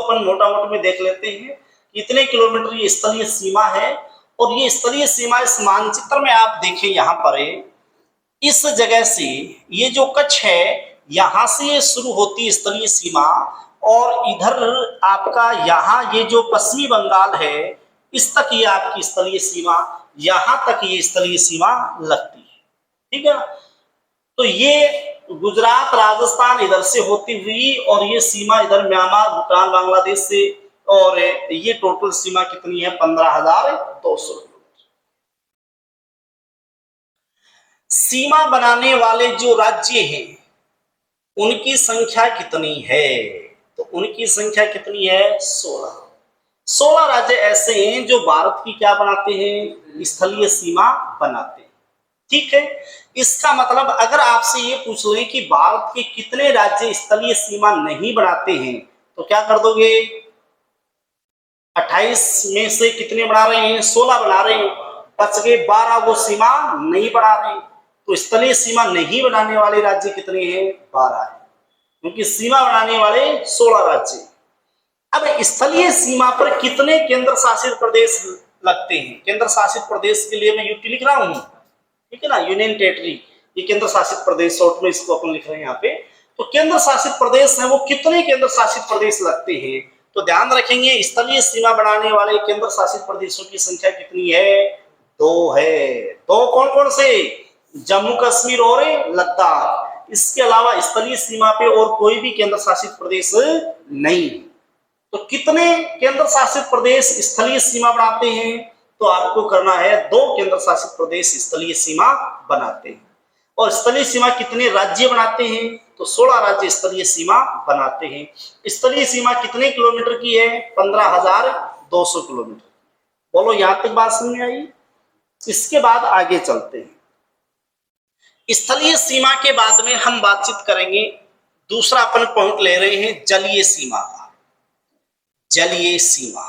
अपन मोटा मोटी में देख लेते हैं। कितने किलोमीटर ये स्थलीय सीमा है, और ये स्थलीय सीमा इस मानचित्र में आप देखें, यहाँ पर इस जगह से ये जो कच्छ है, यहां से ये शुरू होती है स्थलीय सीमा, और इधर आपका यहाँ ये जो पश्चिमी बंगाल है, इस तक ये आपकी स्थलीय सीमा, यहां तक ये स्थलीय सीमा लगती है। ठीक है, तो ये गुजरात राजस्थान इधर से होती हुई, और ये सीमा इधर म्यांमार भूटान बांग्लादेश से, और ये टोटल सीमा कितनी है 15,200। सीमा बनाने वाले जो राज्य हैं उनकी संख्या कितनी है, तो उनकी संख्या कितनी है 16 राज्य ऐसे हैं जो भारत की क्या बनाते हैं, स्थलीय सीमा बनाते हैं। ठीक है, इसका मतलब अगर आपसे ये पूछ लें कि भारत के कितने राज्य स्थलीय सीमा नहीं बनाते हैं, तो क्या कर दोगे, 28 में से कितने बना रहे हैं, 16 बना रहे हैं, बच गए 12 वो सीमा नहीं बना रहे हैं। तो स्थलीय सीमा नहीं बनाने वाले राज्य कितने हैं, 12 है, क्योंकि सीमा बनाने वाले 16 राज्य। अब स्थलीय सीमा पर कितने केंद्र शासित प्रदेश लगते हैं, केंद्र शासित प्रदेश के लिए मैं यूटी लिख रहा हूं, ठीक है ना, यूनियन टेरिटरी, ये केंद्र शासित प्रदेश, शॉर्ट में इसको अपन लिख रहे हैं यहाँ पे। तो केंद्र शासित प्रदेश है वो कितने केंद्र शासित प्रदेश लगते हैं, तो ध्यान रखेंगे स्थलीय सीमा बनाने वाले केंद्र शासित प्रदेशों की संख्या कितनी है, 2 है। 2 कौन कौन से, जम्मू कश्मीर और लद्दाख। इसके अलावा स्थलीय सीमा पे और कोई भी केंद्र शासित प्रदेश नहीं। तो कितने केंद्र शासित प्रदेश स्थलीय सीमा बनाते हैं, तो आपको करना है 2 केंद्र शासित प्रदेश स्थलीय सीमा बनाते हैं। और स्थलीय सीमा कितने राज्य बनाते हैं, तो 16 राज्य स्थलीय सीमा बनाते हैं। स्थलीय सीमा कितने किलोमीटर की है, 15,200 किलोमीटर। बोलो यहां तक बात समझ में आई। इसके बाद आगे चलते हैं। स्थलीय सीमा के बाद में हम बातचीत करेंगे, दूसरा अपन पॉइंट ले रहे हैं जलीय सीमा का। जलीय सीमा,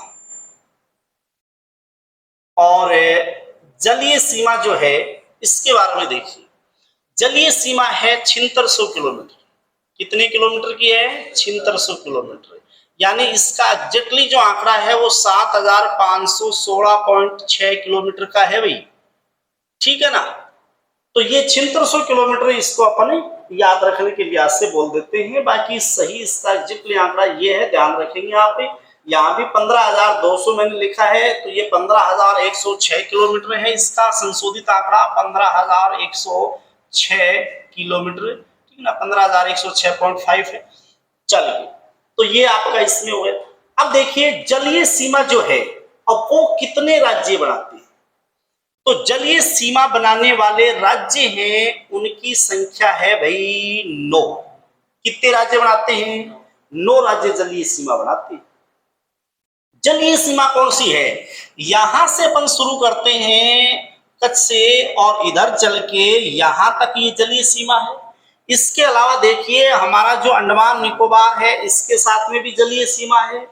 और जलीय सीमा जो है इसके बारे में देखिए। जलीय सीमा है 7600 किलोमीटर। कितने किलोमीटर की है, 7600 किलोमीटर। यानी इसका एग्जैक्टली जो आंकड़ा है वो 7516.6 किलोमीटर का है भाई। ठीक है ना, तो ये 7600 किलोमीटर, इसको अपन याद रखने के लिहाज से बोल देते हैं। बाकी सही इसका एग्जैक्टली आंकड़ा ये है, ध्यान रखेंगे आप। यहाँ भी 15,200 मैंने लिखा है, तो ये 15,106 किलोमीटर है। इसका संशोधित आंकड़ा 15,106 किलोमीटर, ठीक ना, 15,106.5 है। चलिए, तो ये आपका इसमें हो गया। अब देखिए जलीय सीमा जो है, अब वो कितने राज्य बनाते हैं, तो जलीय सीमा बनाने वाले राज्य हैं उनकी संख्या है भाई 9। कितने राज्य बनाते हैं, 9 राज्य जलीय सीमा बनाते हैं। जलीय सीमा कौन सी है, यहां से अपन शुरू करते हैं कच्छ से, और इधर चल के यहां तक ये जलीय सीमा है। इसके अलावा देखिए हमारा जो अंडमान निकोबार है, इसके साथ में भी जलीय सीमा है।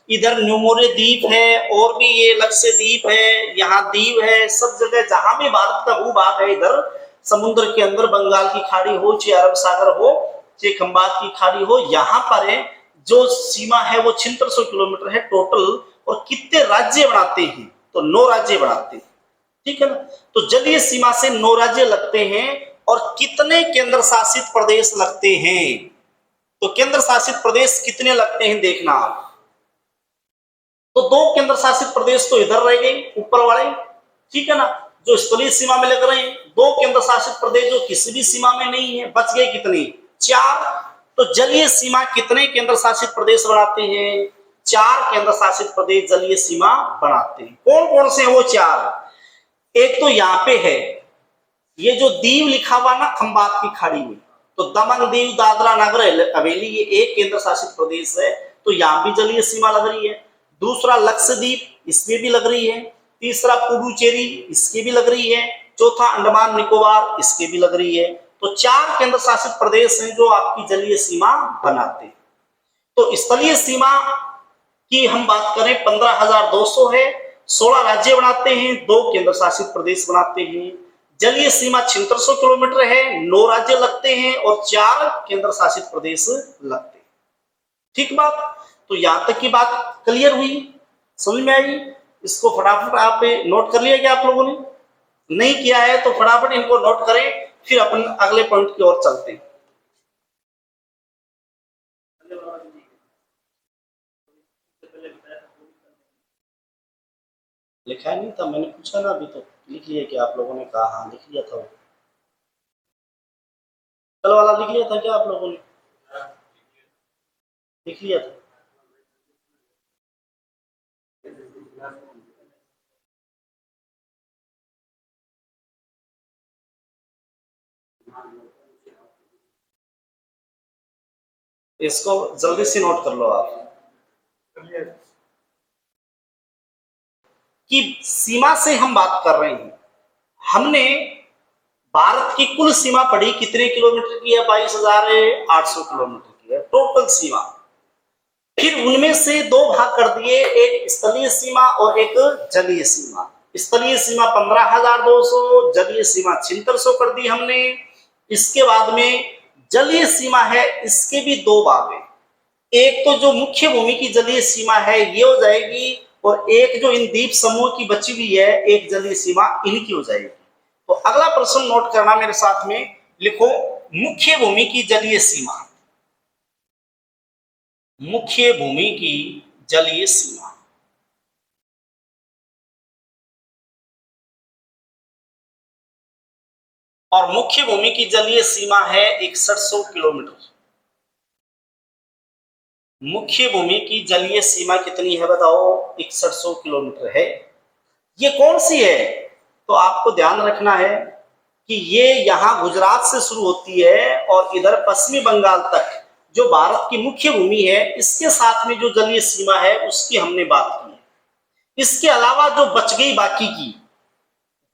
इधर न्यूमोरे द्वीप है, और भी ये लक्षद्वीप है, यहाँ द्वीप है। सब जगह जहां भी भारत का भूभाग है, इधर समुद्र के अंदर बंगाल की खाड़ी हो, चाहे अरब सागर हो, चाहे खंबात की खाड़ी हो, यहाँ पर है जो सीमा है वो 7600 किलोमीटर है टोटल। और कितने राज्य बनाते हैं, तो 9 राज्य बनाते हैं। ठीक है ना, तो जलीय सीमा से 9 राज्य लगते हैं। और कितने केंद्र शासित प्रदेश लगते हैं, तो केंद्र शासित प्रदेश कितने लगते हैं देखना आप। तो 2 केंद्र शासित प्रदेश तो इधर रह गए ऊपर वाले, ठीक है ना, जो स्थलीय सीमा में लग रहे हैं। 2 केंद्र शासित प्रदेश जो किसी भी सीमा में नहीं है, बच गए कितने, 4। तो जलीय सीमा कितने केंद्र शासित प्रदेश बनाते हैं, 4 केंद्र शासित प्रदेश जलीय सीमा बनाते हैं। कौन कौन से हैं वो 4, एक तो यहाँ पे है ये जो दीव लिखा हुआ ना खंबात की खाड़ी में, तो दमन दीव दादरा नगर हवेली ये एक केंद्र शासित प्रदेश है, तो यहाँ भी जलीय सीमा लग रही है। दूसरा लक्षद्वीप, इसमें भी लग रही है। तीसरा पुडुचेरी, इसकी भी लग रही है। चौथा अंडमान निकोबार, इसकी भी लग रही है। तो 4 केंद्र शासित प्रदेश हैं जो आपकी जलीय सीमा बनाते हैं। तो स्थलीय सीमा की हम बात करें 15,200 है, 16 राज्य बनाते हैं, 2 केंद्र शासित प्रदेश बनाते हैं। जलीय सीमा 7600 किलोमीटर है, 9 राज्य लगते हैं और 4 केंद्र शासित प्रदेश लगते हैं। ठीक बात। तो तो यहां तक की बात क्लियर हुई, समझ में आई? इसको फटाफट आप नोट कर लिया क्या आप लोगों ने? नहीं किया है तो फटाफट इनको नोट करें, फिर अपन अगले पॉइंट की ओर चलते हैं। लिखा नहीं था, मैंने पूछा ना अभी, तो लिख लिया क्या आप लोगों ने? कहा हाँ लिख लिया था वो, कल वाला लिख लिया था क्या आप लोगों ने? लिख लिया था। इसको जल्दी से नोट कर लो आप कि सीमा से हम बात कर रहे हैं। हमने भारत की कुल सीमा पढ़ी, कितने किलोमीटर की है? 22,800 किलोमीटर की है टोटल सीमा। फिर उनमें से दो भाग कर दिए, एक स्थलीय सीमा और एक जलीय सीमा। स्थलीय सीमा 15,200, जलीय सीमा 7600 कर दी हमने। इसके बाद में जलीय सीमा है, इसके भी दो भाग हैं। एक तो जो मुख्य भूमि की जलीय सीमा है ये हो जाएगी, और एक जो इन द्वीप समूह की बची हुई है एक जलीय सीमा, इनकी हो जाएगी। तो अगला प्रश्न नोट करना मेरे साथ में, लिखो मुख्य भूमि की जलीय सीमा। मुख्य भूमि की जलीय सीमा, और मुख्य भूमि की जलीय सीमा है 6100 किलोमीटर। मुख्य भूमि की जलीय सीमा कितनी है बताओ? 6100 किलोमीटर है। ये कौन सी है? तो आपको ध्यान रखना है कि ये यहां गुजरात से शुरू होती है और इधर पश्चिमी बंगाल तक जो भारत की मुख्य भूमि है, इसके साथ में जो जलीय सीमा है उसकी हमने बात की है। इसके अलावा जो बच गई बाकी की,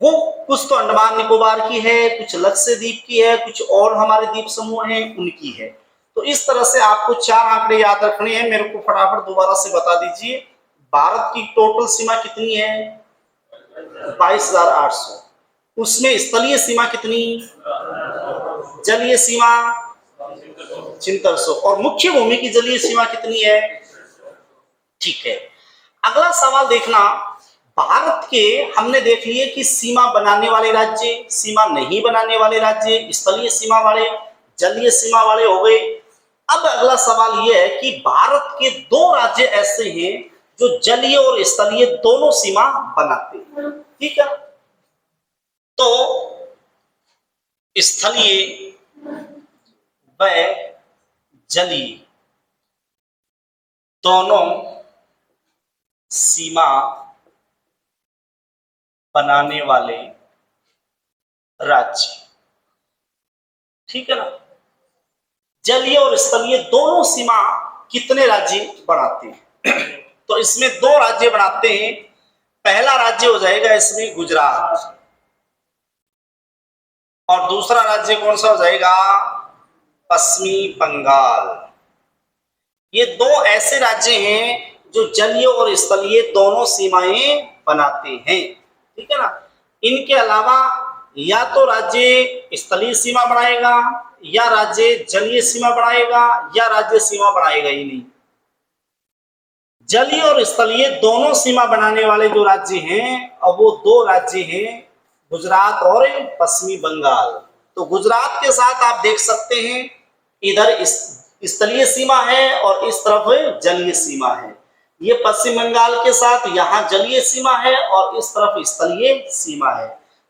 वो कुछ तो अंडमान निकोबार की है, कुछ लक्षद्वीप की है, कुछ और हमारे द्वीप समूह हैं उनकी है। तो इस तरह से आपको चार आंकड़े याद रखने हैं। मेरे को फटाफट दोबारा से बता दीजिए, भारत की टोटल सीमा कितनी है? 22,800। उसमें स्थलीय सीमा कितनी? जलीय सीमा 7600, और मुख्य भूमि की जलीय सीमा कितनी है? ठीक है। अगला सवाल देखना, भारत के हमने देख लिए कि सीमा बनाने वाले राज्य, सीमा नहीं बनाने वाले राज्य, स्थलीय सीमा वाले, जलीय सीमा वाले हो गए। अब अगला सवाल यह है कि भारत के दो राज्य ऐसे हैं जो जलीय और स्थलीय दोनों सीमा बनाते हैं। ठीक है, तो स्थलीय व जलीय दोनों सीमा बनाने वाले राज्य, ठीक है ना? जलीय और स्थलीय दोनों सीमा कितने राज्य बनाते हैं? तो इसमें दो राज्य बनाते हैं। पहला राज्य हो जाएगा इसमें गुजरात, और दूसरा राज्य कौन सा हो जाएगा? पश्चिमी बंगाल। ये दो ऐसे राज्य हैं जो जलीय और स्थलीय दोनों सीमाएं बनाते हैं, ठीक है ना? इनके अलावा या तो राज्य स्थलीय सीमा बनाएगा, या राज्य जलीय सीमा बनाएगा, या राज्य सीमा बनाएगा ही नहीं। जलीय और स्थलीय दोनों सीमा बनाने वाले जो राज्य हैं, अब वो दो राज्य हैं, गुजरात और पश्चिमी बंगाल। तो गुजरात के साथ आप देख सकते हैं, इधर स्थलीय सीमा है और इस तरफ जलीय सीमा है। ये पश्चिम बंगाल के साथ यहाँ जलीय सीमा है और इस तरफ स्थलीय सीमा है।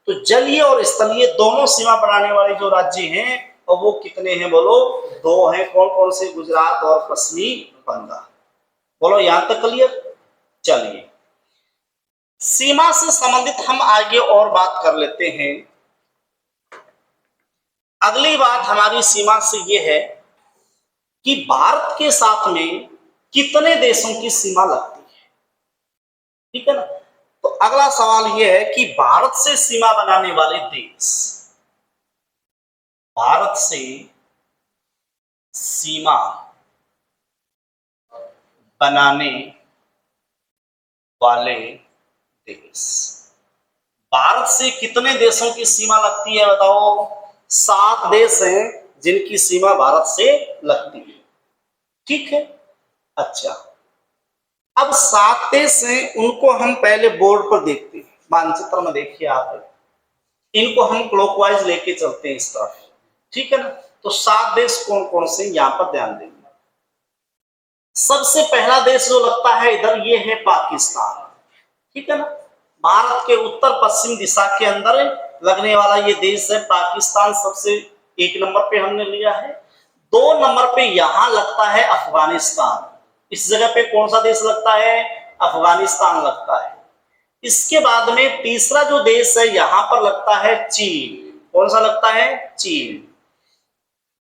तो जलीय और स्थलीय दोनों सीमा बनाने वाले जो राज्य हैं, और वो कितने हैं बोलो? दो हैं। कौन कौन से? गुजरात और पश्चिमी बंगाल। बोलो यहां तक क्लियर? चलिए, सीमा से संबंधित हम आगे और बात कर लेते हैं। अगली बात हमारी सीमा से ये है कि भारत के साथ में कितने देशों की सीमा लगती है, ठीक है ना? तो अगला सवाल यह है कि भारत से सीमा बनाने वाले देश, भारत से सीमा बनाने वाले देश, भारत से कितने देशों की सीमा लगती है बताओ? 7 देश हैं जिनकी सीमा भारत से लगती है, ठीक है? अच्छा, अब 7 देश हैं, उनको हम पहले बोर्ड पर देखते हैं। मानचित्र में देखिए आप, इनको हम क्लॉकवाइज लेके चलते हैं इस तरफ, ठीक है ना। तो 7 देश कौन कौन से यहाँ पर ध्यान देंगे। सबसे पहला देश जो लगता है इधर, ये है पाकिस्तान, ठीक है ना। भारत के उत्तर पश्चिम दिशा के अंदर लगने वाला ये देश है पाकिस्तान, सबसे 1 नंबर पे हमने लिया है। 2 नंबर पे यहां लगता है अफगानिस्तान। इस जगह पे कौन सा देश लगता है, अफगानिस्तान लगता है। इसके बाद में तीसरा जो देश है यहां पर लगता है चीन। कौन सा लगता है, चीन।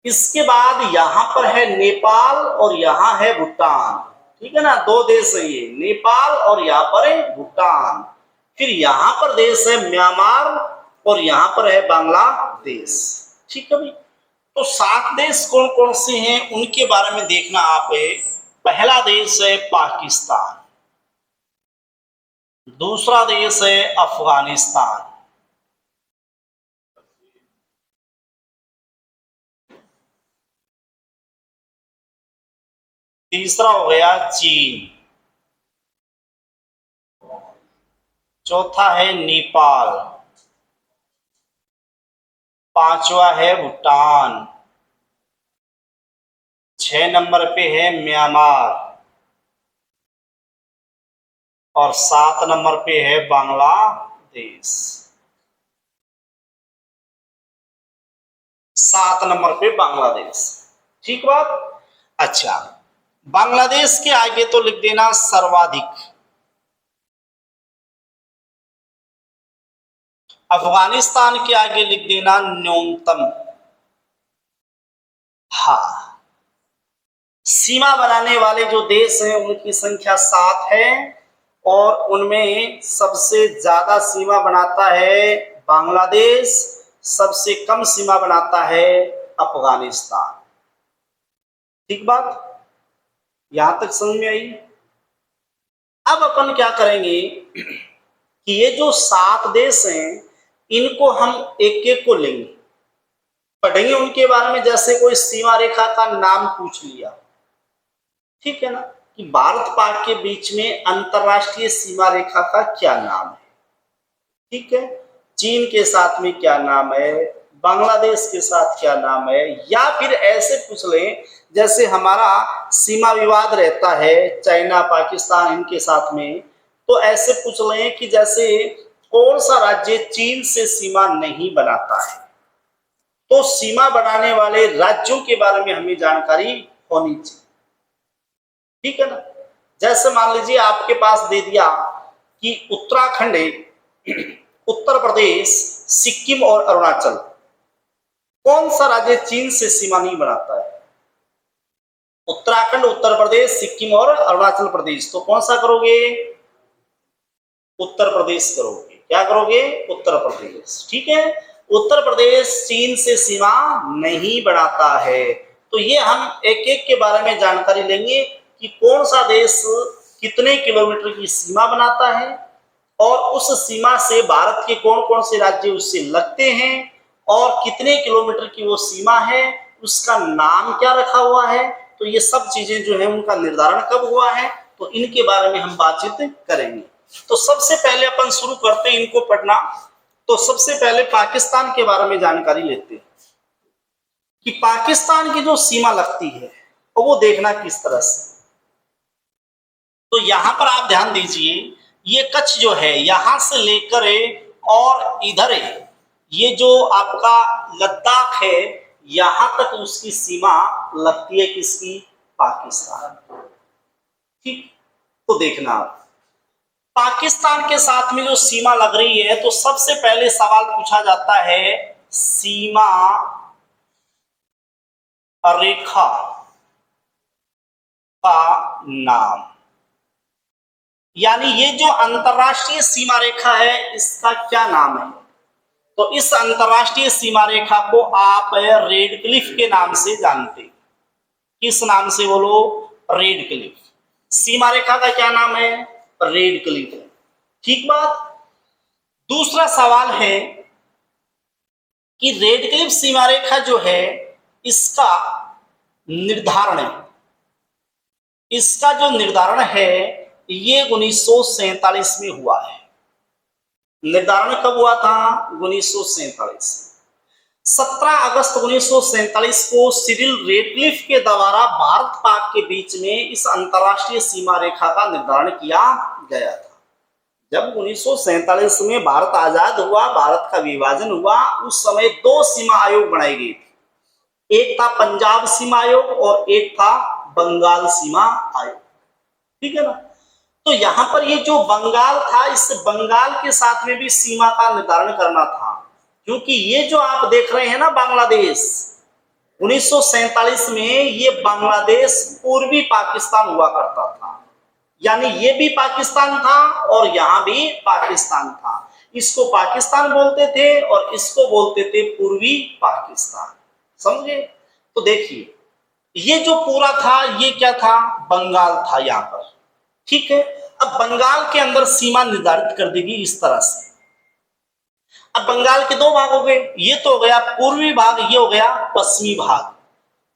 इसके बाद यहां पर है नेपाल और यहां है भूटान, ठीक है ना। 2 देश है ये, नेपाल और यहां पर है भूटान। फिर यहां पर देश है म्यांमार और यहां पर है बांग्लादेश, ठीक है भाई। तो 7 देश कौन कौन से हैं उनके बारे में देखना आप है। पहला देश है पाकिस्तान, दूसरा देश है अफगानिस्तान, तीसरा हो गया चीन, चौथा है नेपाल, पांचवा है भूटान, 6 नंबर पे है म्यांमार और 7 नंबर पे है बांग्लादेश। 7 नंबर पे बांग्लादेश, ठीक बात। अच्छा, बांग्लादेश के आगे तो लिख देना सर्वाधिक, अफगानिस्तान के आगे लिख देना न्यूनतम। हाँ, सीमा बनाने वाले जो देश हैं उनकी संख्या 7 है और उनमें सबसे ज्यादा सीमा बनाता है बांग्लादेश, सबसे कम सीमा बनाता है अफगानिस्तान, ठीक बात। यहां तक समझ में आई। अब अपन क्या करेंगे कि ये जो 7 देश हैं इनको हम एक एक को लेंगे, पढ़ेंगे उनके बारे में। जैसे कोई सीमा रेखा का नाम पूछ लिया, ठीक है ना, कि भारत पाक के बीच में अंतरराष्ट्रीय सीमा रेखा का क्या नाम है, ठीक है। चीन के साथ में क्या नाम है, बांग्लादेश के साथ क्या नाम है, या फिर ऐसे पूछ लें जैसे हमारा सीमा विवाद रहता है चाइना पाकिस्तान इनके साथ में, तो ऐसे पूछ लें कि जैसे कौन सा राज्य चीन से सीमा नहीं बनाता है। तो सीमा बनाने वाले राज्यों के बारे में हमें जानकारी होनी चाहिए, ठीक है ना। जैसे मान लीजिए आपके पास दे दिया कि उत्तराखंड, उत्तर प्रदेश, सिक्किम और अरुणाचल, कौन सा राज्य चीन से सीमा नहीं बनाता है। उत्तराखंड, उत्तर प्रदेश, सिक्किम और अरुणाचल प्रदेश, तो कौन सा करोगे, उत्तर प्रदेश करोगे। क्या करोगे, उत्तर प्रदेश, ठीक है। उत्तर प्रदेश चीन से सीमा नहीं बनाता है। तो ये हम एक एक के बारे में जानकारी लेंगे कि कौन सा देश कितने किलोमीटर की सीमा बनाता है और उस सीमा से भारत के कौन कौन से राज्य उससे लगते हैं और कितने किलोमीटर की वो सीमा है, उसका नाम क्या रखा हुआ है। तो ये सब चीजें जो है उनका निर्धारण कब हुआ है, तो इनके बारे में हम बातचीत करेंगे। तो सबसे पहले अपन शुरू करते हैं इनको पढ़ना। तो सबसे पहले पाकिस्तान के बारे में जानकारी लेते हैं कि पाकिस्तान की जो सीमा लगती है तो वो देखना किस तरह से। तो यहां पर आप ध्यान दीजिए, ये कच्छ जो है यहां से लेकर और इधर ये जो आपका लद्दाख है यहां तक उसकी सीमा लगती है किसकी, पाकिस्तान, ठीक। तो देखना आप पाकिस्तान के साथ में जो सीमा लग रही है, तो सबसे पहले सवाल पूछा जाता है सीमा रेखा का नाम, यानी ये जो अंतरराष्ट्रीय सीमा रेखा है इसका क्या नाम है। तो इस अंतरराष्ट्रीय सीमा रेखा को आप रेड क्लिफ के नाम से जानते हैं। किस नाम से बोलो, रेड क्लिफ। सीमा रेखा का क्या नाम है, रेड क्लिफ, ठीक बात। दूसरा सवाल है कि रेड क्लिफ सीमा रेखा जो है इसका निर्धारण, इसका जो निर्धारण है ये 1947 में हुआ है। निर्धारण कब हुआ था? 1947। 17 अगस्त 1947 को सिरिल रेडक्लिफ के द्वारा भारत पाक के बीच में इस अंतरराष्ट्रीय सीमा रेखा का निर्धारण किया गया था। जब 1947 में भारत आजाद हुआ, भारत का विभाजन हुआ, उस समय दो सीमा आयोग बनाए गए थे। एक था पंजाब सीमा आयोग और एक था बंगाल सीमा आयोग। ठीक है ना? तो यहां पर ये जो बंगाल था, इस बंगाल के साथ में भी सीमा का निर्धारण करना था, क्योंकि ये जो आप देख रहे हैं ना बांग्लादेश, 1947 में ये बांग्लादेश पूर्वी पाकिस्तान हुआ करता था। यानी ये भी पाकिस्तान था और यहां भी पाकिस्तान था। इसको पाकिस्तान बोलते थे और इसको बोलते थे पूर्वी पाकिस्तान। समझे? तो देखिए, ये जो पूरा था ये क्या था? बंगाल था यहां पर। ठीक है, अब बंगाल के अंदर सीमा निर्धारित कर देगी इस तरह से। अब बंगाल के दो भाग हो गए, ये तो हो गया पूर्वी भाग, ये हो गया पश्चिमी भाग।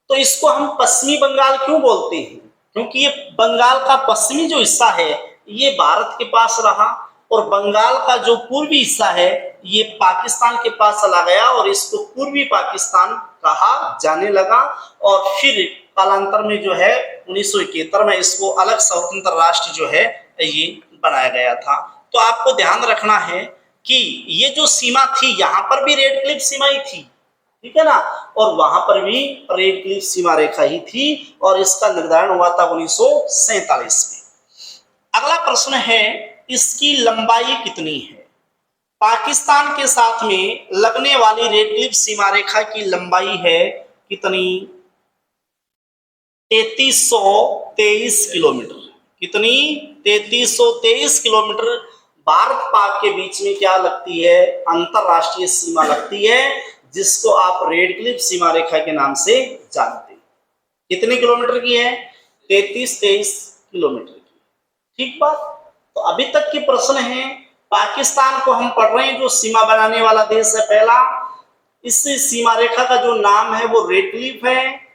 तो इसको हम पश्चिमी बंगाल क्यों बोलते हैं? क्योंकि ये बंगाल का पश्चिमी जो हिस्सा है ये भारत के पास रहा और बंगाल का जो पूर्वी हिस्सा है ये पाकिस्तान के पास चला गया और इसको पूर्वी पाकिस्तान कहा जाने लगा। और फिर कालांतर में जो है 1971 में इसको अलग स्वतंत्र राष्ट्र जो है ये बनाया गया था। तो आपको ध्यान रखना है कि ये जो सीमा थी यहां पर भी रेड क्लिफ सीमा ही थी, ठीक है ना, और वहां पर भी रेड क्लिफ सीमा रेखा ही थी और इसका निर्धारण हुआ था 1947 में। अगला प्रश्न है, इसकी लंबाई कितनी है? पाकिस्तान के साथ में लगने वाली रेड क्लिफ सीमा रेखा की लंबाई है कितनी? 3323 किलोमीटर। कितनी? 3323 किलोमीटर भारत पाक के बीच में क्या लगती है? अंतरराष्ट्रीय सीमा लगती है, जिसको आप रेड क्लिफ सीमा रेखा के नाम से जानते हैं। कितने किलोमीटर की है? 3323 किलोमीटर की। ठीक बात। तो अभी तक के प्रश्न है, पाकिस्तान को हम पढ़ रहे हैं, जो सीमा बनाने वाला देश है पहला, इस सीमा रेखा का जो नाम है वो रेड क्लिफ है।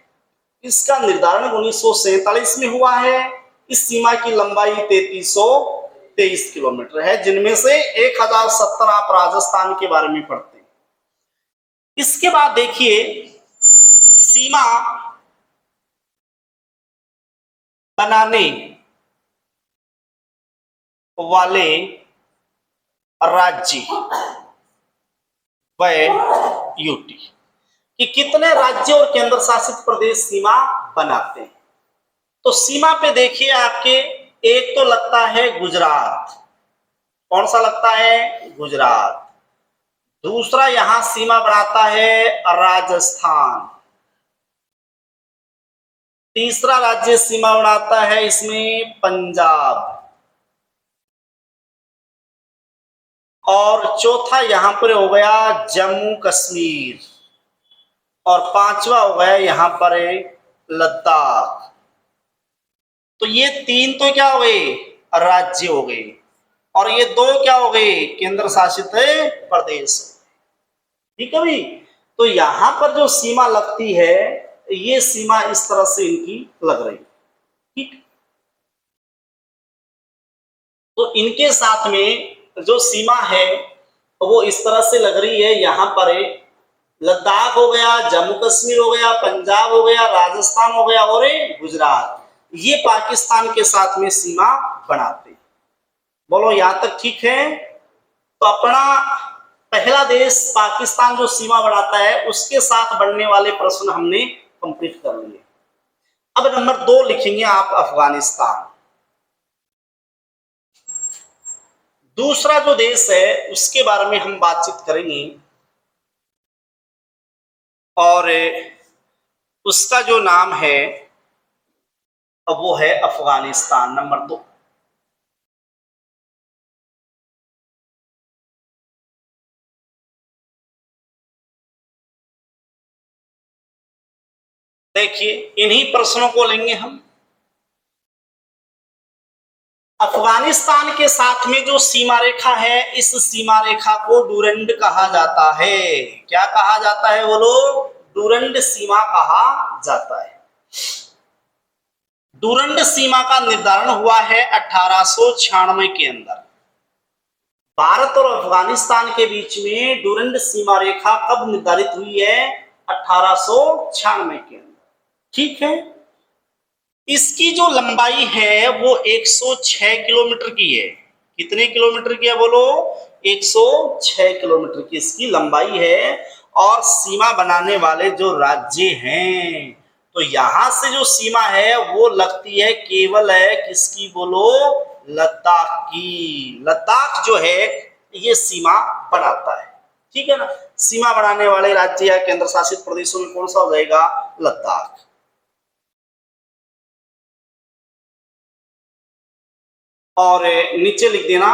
इसका निर्धारण 1947 में हुआ है। इस सीमा की लंबाई 3323 किलोमीटर है, जिनमें से 1070 आप राजस्थान के बारे में पढ़ते हैं। इसके बाद देखिए, सीमा बनाने वाले राज्य व यूटी कि कितने राज्य और केंद्र शासित प्रदेश सीमा बनाते हैं। तो सीमा पे देखिए आपके, एक तो लगता है गुजरात। कौन सा लगता है? गुजरात। दूसरा यहां सीमा बनाता है राजस्थान। तीसरा राज्य सीमा बनाता है इसमें पंजाब। और चौथा यहां पर हो गया जम्मू कश्मीर। और पांचवा हो गया यहां पर लद्दाख। तो ये तीन तो क्या हो गए? राज्य हो गए, और ये दो क्या हो गए? केंद्र शासित प्रदेश। ठीक है भाई। तो यहां पर जो सीमा लगती है, ये सीमा इस तरह से इनकी लग रही। ठीक। तो इनके साथ में जो सीमा है वो इस तरह से लग रही है। यहां पर लद्दाख हो गया, जम्मू कश्मीर हो गया, पंजाब हो गया, राजस्थान हो गया और गुजरात, ये पाकिस्तान के साथ में सीमा बनाते। बोलो यहां तक ठीक है? तो अपना पहला देश पाकिस्तान जो सीमा बढ़ाता है उसके साथ बढ़ने वाले प्रश्न हमने कंप्लीट कर लिए। अब नंबर 2 लिखेंगे आप अफगानिस्तान। दूसरा जो देश है उसके बारे में हम बातचीत करेंगे और उसका जो नाम है वो है अफगानिस्तान। नंबर 2। देखिए, इन्हीं प्रश्नों को लेंगे हम। अफगानिस्तान के साथ में जो सीमा रेखा है, इस सीमा रेखा को डूरंड कहा जाता है। क्या कहा जाता है बोलो? डूरंड सीमा कहा जाता है। डूरंड सीमा का निर्धारण हुआ है 1896 के अंदर। भारत और अफगानिस्तान के बीच में डूरंड सीमा रेखा कब निर्धारित हुई है? 1896 के अंदर। ठीक है, इसकी जो लंबाई है वो 106 किलोमीटर की है। कितने किलोमीटर की है बोलो? 106 किलोमीटर की इसकी लंबाई है। और सीमा बनाने वाले जो राज्य हैं, तो यहां से जो सीमा है वो लगती है केवल है किसकी बोलो? लद्दाख की। लद्दाख जो है ये सीमा बनाता है। ठीक है ना, सीमा बनाने वाले राज्य या केंद्र शासित प्रदेशों में कौन सा हो जाएगा? लद्दाख। और नीचे लिख देना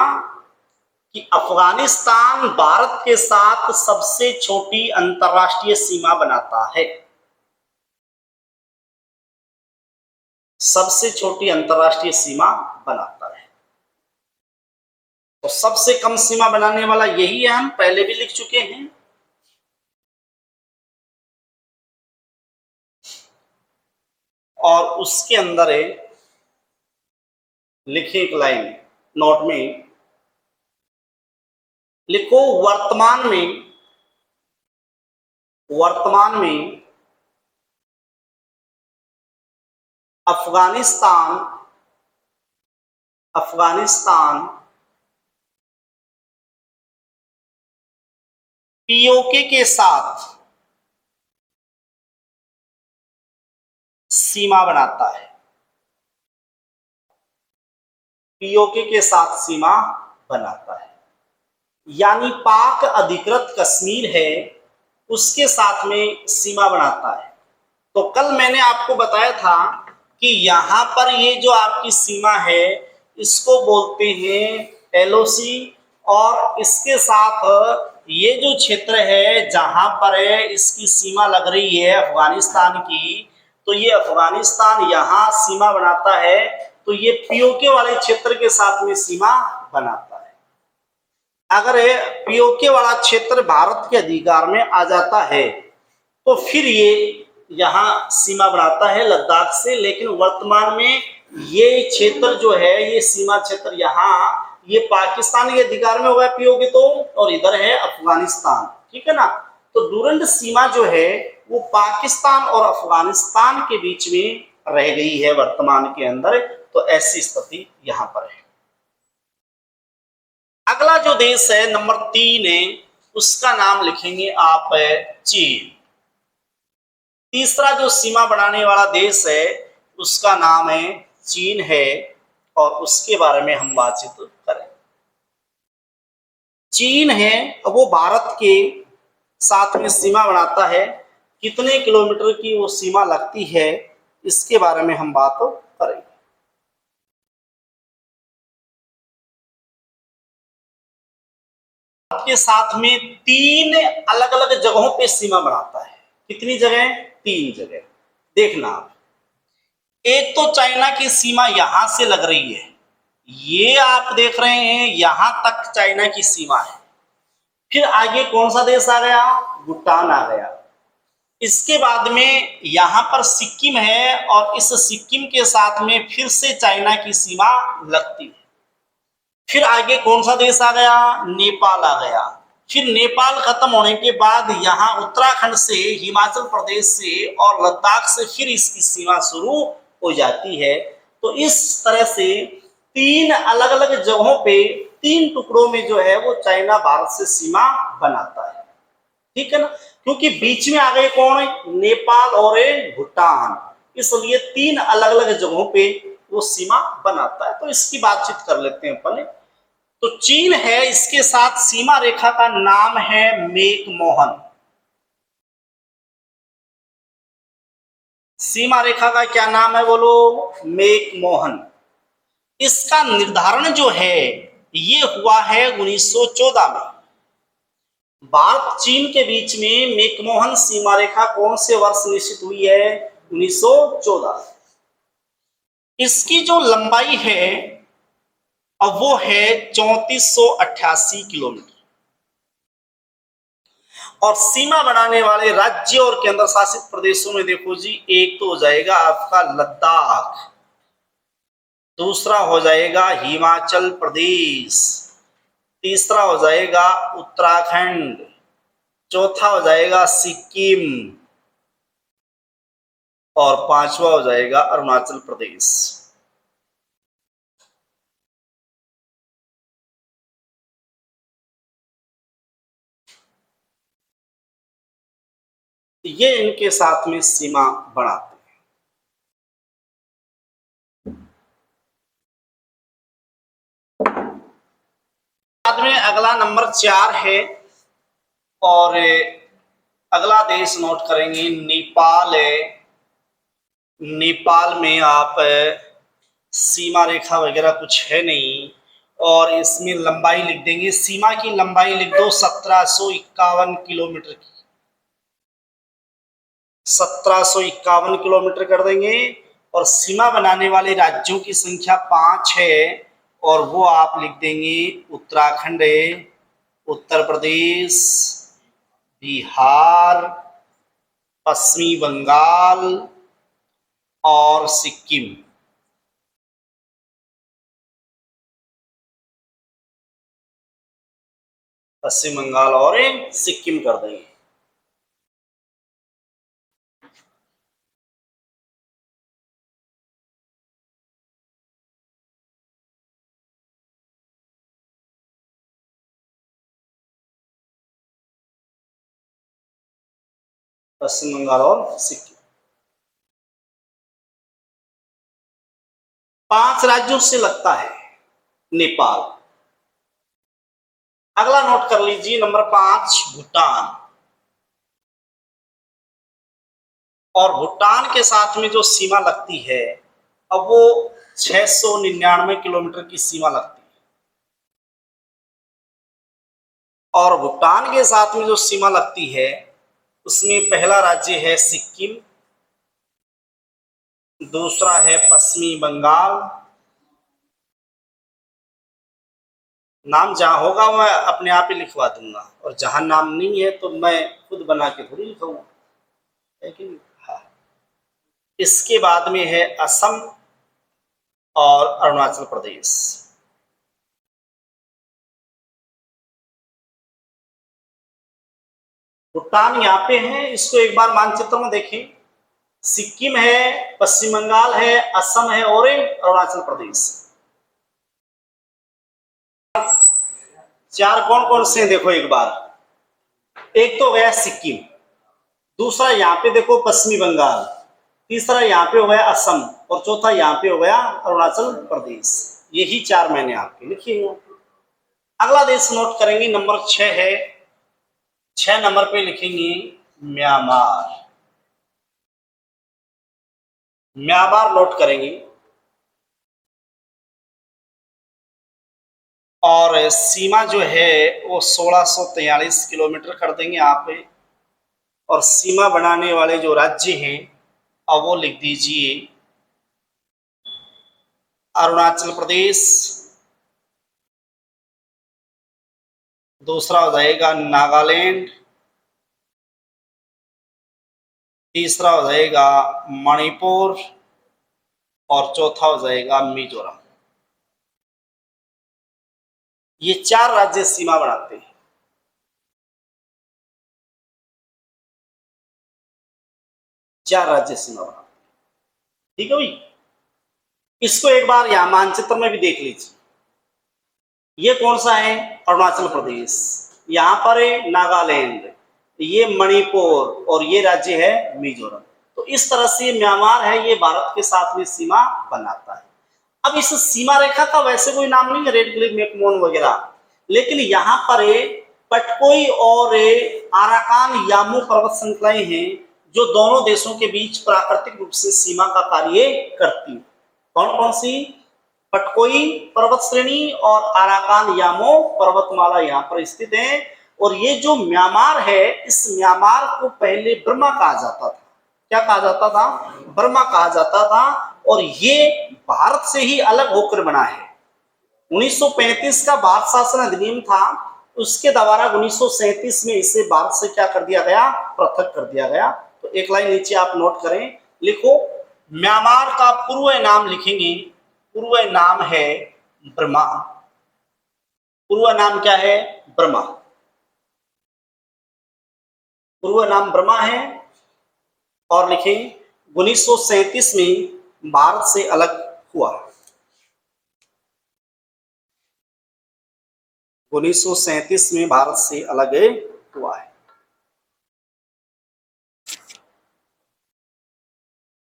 कि अफगानिस्तान भारत के साथ सबसे छोटी अंतरराष्ट्रीय सीमा बनाता है। सबसे छोटी अंतरराष्ट्रीय सीमा बनाता है। तो सबसे कम सीमा बनाने वाला यही है, हम पहले भी लिख चुके हैं। और उसके अंदर लिखे एक लाइन नोट में लिखो, वर्तमान में अफगानिस्तान पीओके के साथ सीमा बनाता है। पीओके के साथ सीमा बनाता है, यानी पाक अधिकृत कश्मीर है उसके साथ में सीमा बनाता है। तो कल मैंने आपको बताया था कि यहां पर ये जो आपकी सीमा है इसको बोलते हैं एलओसी। और इसके साथ ये जो क्षेत्र है जहां पर इसकी सीमा लग रही है अफगानिस्तान की, तो ये अफगानिस्तान यहां सीमा बनाता है, तो ये पीओके वाले क्षेत्र के साथ में सीमा बनाता है। अगर पीओके वाला क्षेत्र भारत के अधिकार में आ जाता है तो फिर ये यहाँ सीमा बनाता है लद्दाख से। लेकिन वर्तमान में ये क्षेत्र जो है, ये सीमा क्षेत्र यहाँ ये पाकिस्तान के अधिकार में होगा पीओके तो, और इधर है अफगानिस्तान। ठीक है ना, तो डूरंड सीमा जो है वो पाकिस्तान और अफगानिस्तान के बीच में रह गई है वर्तमान के अंदर। तो ऐसी स्थिति यहाँ पर है। अगला जो देश है नंबर 3 है, उसका नाम लिखेंगे आप चीन। तीसरा जो सीमा बनाने वाला देश है उसका नाम है चीन है, और उसके बारे में हम बातचीत करें। चीन है वो भारत के साथ में सीमा बनाता है। कितने किलोमीटर की वो सीमा लगती है इसके बारे में हम बात करेंगे। के साथ में 3 अलग अलग जगहों पे सीमा बनाता है। कितनी जगह? 3 जगह। देखना आप, एक तो चाइना की सीमा यहां से लग रही है, ये आप देख रहे हैं यहां तक चाइना की सीमा है। फिर आगे कौन सा देश आ गया? भूटान आ गया। इसके बाद में यहां पर सिक्किम है, और इस सिक्किम के साथ में फिर से चाइना की सीमा लगती है। फिर आगे कौन सा देश आ गया? नेपाल आ गया। फिर नेपाल खत्म होने के बाद यहाँ उत्तराखंड से, हिमाचल प्रदेश से और लद्दाख से फिर इसकी सीमा शुरू हो जाती है। तो इस तरह से 3 अलग अलग जगहों पे 3 टुकड़ों में जो है वो चाइना भारत से सीमा बनाता है। ठीक है ना, क्योंकि बीच में आ गए कौन? नेपाल और भूटान, इसलिए 3 अलग अलग जगहों पे वो सीमा बनाता है। तो इसकी बातचीत कर लेते हैं पहले। तो चीन है, इसके साथ सीमा रेखा का नाम है मैकमोहन। सीमा रेखा का क्या नाम है बोलो? मैकमोहन। इसका निर्धारण जो है ये हुआ है 1914 में। भारत चीन के बीच में मैकमोहन सीमा रेखा कौन से वर्ष निश्चित हुई है? 1914। इसकी जो लंबाई है अब वो है 3488 किलोमीटर। और सीमा बनाने वाले राज्य और केंद्र शासित प्रदेशों में देखो जी, एक तो हो जाएगा आपका लद्दाख, दूसरा हो जाएगा हिमाचल प्रदेश, तीसरा हो जाएगा उत्तराखंड, चौथा हो जाएगा सिक्किम और पांचवा हो जाएगा अरुणाचल प्रदेश। ये इनके साथ में सीमा बढ़ाते हैं। बाद में अगला नंबर 4 है और अगला देश नोट करेंगे नेपाल है। नेपाल में आप सीमा रेखा वगैरह कुछ है नहीं और इसमें लंबाई लिख देंगे, सीमा की लंबाई लिख दो 1751 किलोमीटर की, 1751 किलोमीटर कर देंगे। और सीमा बनाने वाले राज्यों की संख्या 5 है और वो आप लिख देंगे उत्तराखंड है, उत्तर प्रदेश, बिहार, पश्चिमी बंगाल और सिक्किम। पश्चिम बंगाल और सिक्किम कर देंगे। पश्चिम बंगाल और सिक्किम 5 राज्यों से लगता है नेपाल। अगला नोट कर लीजिए नंबर 5 भूटान। और भूटान के साथ में जो सीमा लगती है अब वो 699 किलोमीटर की सीमा लगती है। और भूटान के साथ में जो सीमा लगती है उसमें पहला राज्य है सिक्किम, दूसरा है पश्चिमी बंगाल, नाम जहां होगा मैं अपने आप ही लिखवा दूंगा और जहां नाम नहीं है तो मैं खुद बना के थोड़ी लिखूंगा, है कि नहीं? हाँ। इसके बाद में है असम और अरुणाचल प्रदेश। भूटान यहाँ पे है, इसको एक बार मानचित्र में देखें। सिक्किम है, पश्चिम बंगाल है, असम है और अरुणाचल प्रदेश। 4 कौन कौन से हैं देखो एक बार। एक तो गया सिक्किम, दूसरा यहाँ पे देखो पश्चिमी बंगाल, तीसरा यहाँ पे हो गया असम और चौथा यहाँ पे हो गया अरुणाचल प्रदेश। यही 4 मैंने आपके लिखे हैं। अगला देश नोट करेंगे नंबर 6 है, 6 नंबर पे लिखेंगे म्यांमार। म्यांमार नोट करेंगे और सीमा जो है वो 1643 किलोमीटर कर देंगे आप। और सीमा बनाने वाले जो राज्य हैं अब वो लिख दीजिए अरुणाचल प्रदेश, दूसरा हो जाएगा नागालैंड, तीसरा हो जाएगा मणिपुर और चौथा हो जाएगा मिजोरम। ये 4 राज्य सीमा बनाते हैं। चार राज्य सीमा बनाते हैं, ठीक है भाई। इसको एक बार यहां मानचित्र में भी देख लीजिए। ये कौन सा है? अरुणाचल प्रदेश, यहाँ पर है नागालैंड, ये मणिपुर और ये राज्य है मिजोरम। तो इस तरह से म्यांमार है, ये भारत के साथ में सीमा बनाता है। अब इस सीमा रेखा का वैसे कोई नाम नहीं है, रेड क्लिफ मैकमोहन वगैरह, लेकिन यहाँ पर पटकोई और आराकान यामो पर्वत श्रृंखलाएं हैं जो दोनों देशों के बीच प्राकृतिक रूप से सीमा का कार्य करती। कौन कौन सी? पटकोई पर्वत श्रेणी और आराकान यामो पर्वतमाला यहाँ पर स्थित है। और ये जो म्यांमार है, इस म्यांमार को पहले बर्मा कहा जाता था। क्या कहा जाता था? बर्मा कहा जाता था। और ये भारत से ही अलग होकर बना है। 1935 का भारत शासन अधिनियम था, उसके द्वारा 1937 में इसे भारत से क्या कर दिया गया? पृथक कर दिया गया। तो एक लाइन नीचे आप नोट करें, लिखो म्यांमार का पूर्व नाम लिखेंगे पूर्व नाम है ब्रह्मा। पूर्व नाम क्या है? ब्रह्मा। पूर्व नाम ब्रह्मा है। और लिखें 1937 में भारत से अलग हुआ। 1937 में भारत से अलग हुआ है।